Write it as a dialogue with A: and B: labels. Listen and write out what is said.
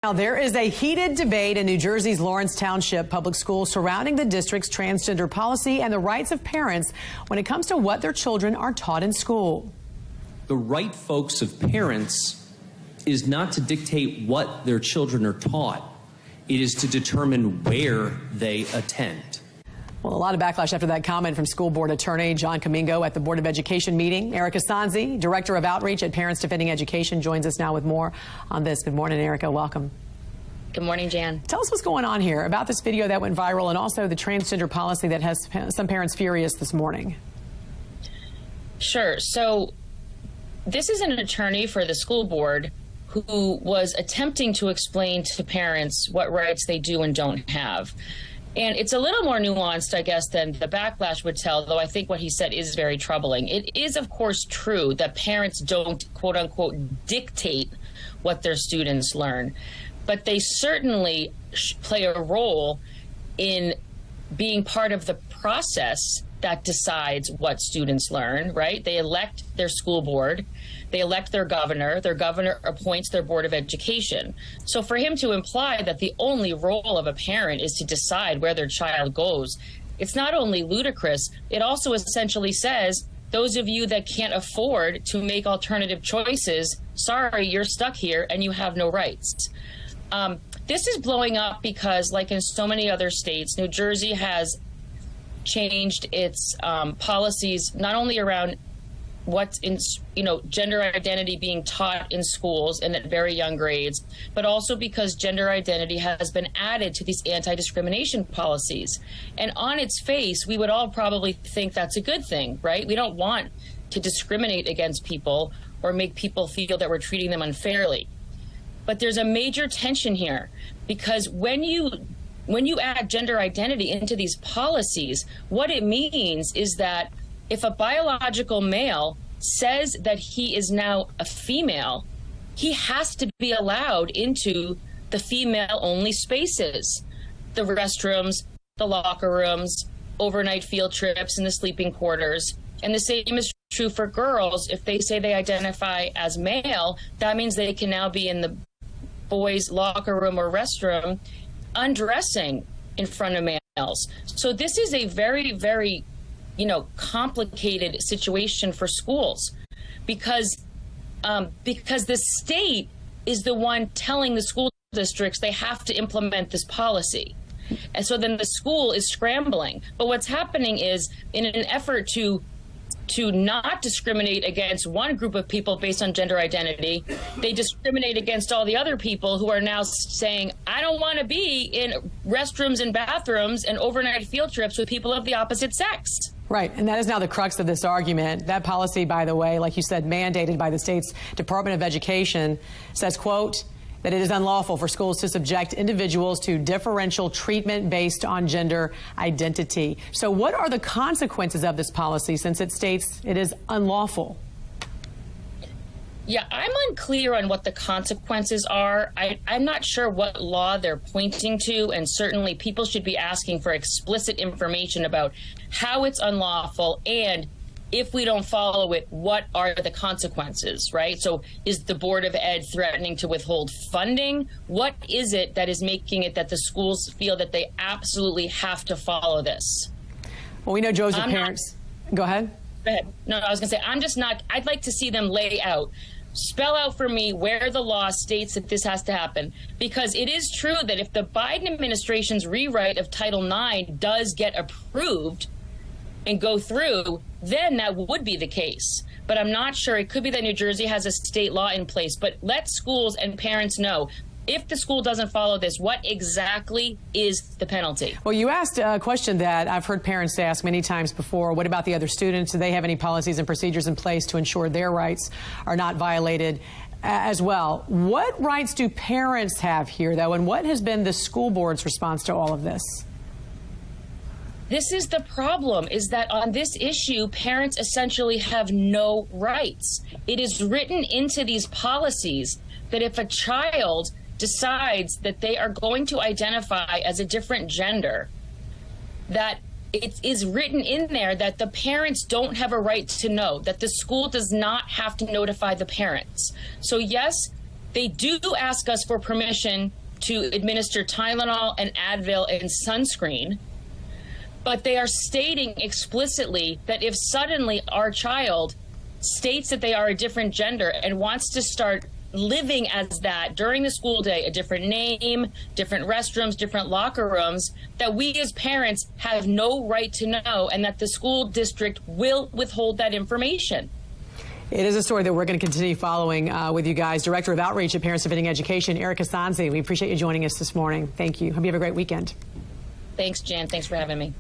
A: Now, there is a heated debate in New Jersey's Lawrence Township Public Schools surrounding the district's transgender policy and the rights of parents when it comes to what their children are taught in school.
B: The right, folks, of parents is not to dictate what their children are taught. It is to determine where they attend.
A: Well, a lot of backlash after that comment from school board attorney John Kamingo at the Board of Education meeting. Erika Sanzi, Director of Outreach at Parents Defending Education, joins us now with more on this. Good morning, Erika. Welcome.
C: Good morning, Jan.
A: Tell us what's going on here about this video that went viral and also the transgender policy that has some parents furious this morning.
C: Sure. So this is an attorney for the school board who was attempting to explain to parents what rights they do and don't have. And it's a little more nuanced, I guess, than the backlash would tell, though I think what he said is very troubling. It is, of course, true that parents don't, quote unquote, dictate what their students learn, but they certainly play a role in being part of the process that decides what students learn, right? They elect their school board, they elect their governor appoints their board of education. So for him to imply that the only role of a parent is to decide where their child goes, it's not only ludicrous, it also essentially says, those of you that can't afford to make alternative choices, sorry, you're stuck here and you have no rights. This is blowing up because, like in so many other states, New Jersey has changed its policies not only around what's in, gender identity being taught in schools and at very young grades, but also because gender identity has been added to these anti-discrimination policies. And on its face, we would all probably think that's a good thing, right? We don't want to discriminate against people or make people feel that we're treating them unfairly. But there's a major tension here because when you add gender identity into these policies, what it means is that if a biological male says that he is now a female, he has to be allowed into the female-only spaces, the restrooms, the locker rooms, overnight field trips, and the sleeping quarters. And the same is true for girls. If they say they identify as male, that means they can now be in the boys' locker room or restroom undressing in front of males. So this is a very, very complicated situation for schools because the state is the one telling the school districts they have to implement this policy. And so then the school is scrambling. But what's happening is, in an effort to not discriminate against one group of people based on gender identity, they discriminate against all the other people who are now saying, I don't want to be in restrooms and bathrooms and overnight field trips with people of the opposite sex.
A: Right, and that is now the crux of this argument. That policy, by the way, like you said, mandated by the state's Department of Education, says, quote, that it is unlawful for schools to subject individuals to differential treatment based on gender identity. So what are the consequences of this policy since it states it is unlawful?
C: Yeah, I'm unclear on what the consequences are. I'm not sure what law they're pointing to, and certainly people should be asking for explicit information about how it's unlawful and if we don't follow it, what are the consequences, right? So is the Board of Ed threatening to withhold funding? What is it that is making it that the schools feel that they absolutely have to follow this?
A: Well, we know Joseph parents. Go ahead.
C: Go ahead. No, I was going to say, I'd like to see them lay out, spell out for me where the law states that this has to happen. Because it is true that if the Biden administration's rewrite of Title IX does get approved and go through, then that would be the case. But I'm not sure. It could be that New Jersey has a state law in place. But let schools and parents know, if the school doesn't follow this, what exactly is the penalty?
A: Well, you asked a question that I've heard parents ask many times before. What about the other students? Do they have any policies and procedures in place to ensure their rights are not violated as well? What rights do parents have here, though, and what has been the school board's response to all of this?
C: This is the problem, is that on this issue, parents essentially have no rights. It is written into these policies that if a child decides that they are going to identify as a different gender, that it is written in there that the parents don't have a right to know, that the school does not have to notify the parents. So yes, They do ask us for permission to administer Tylenol and Advil and sunscreen, but they are stating explicitly that if suddenly our child states that they are a different gender and wants to start living as that during the school day, a different name, different restrooms, different locker rooms, that we as parents have no right to know, and that the school district will withhold that information.
A: It is a story that we're going to continue following with you guys. Director of Outreach at Parents Defending Education, Erika Sanzi, we appreciate you joining us this morning. Thank you. Hope you have a great weekend.
C: Thanks, Jan. Thanks for having me.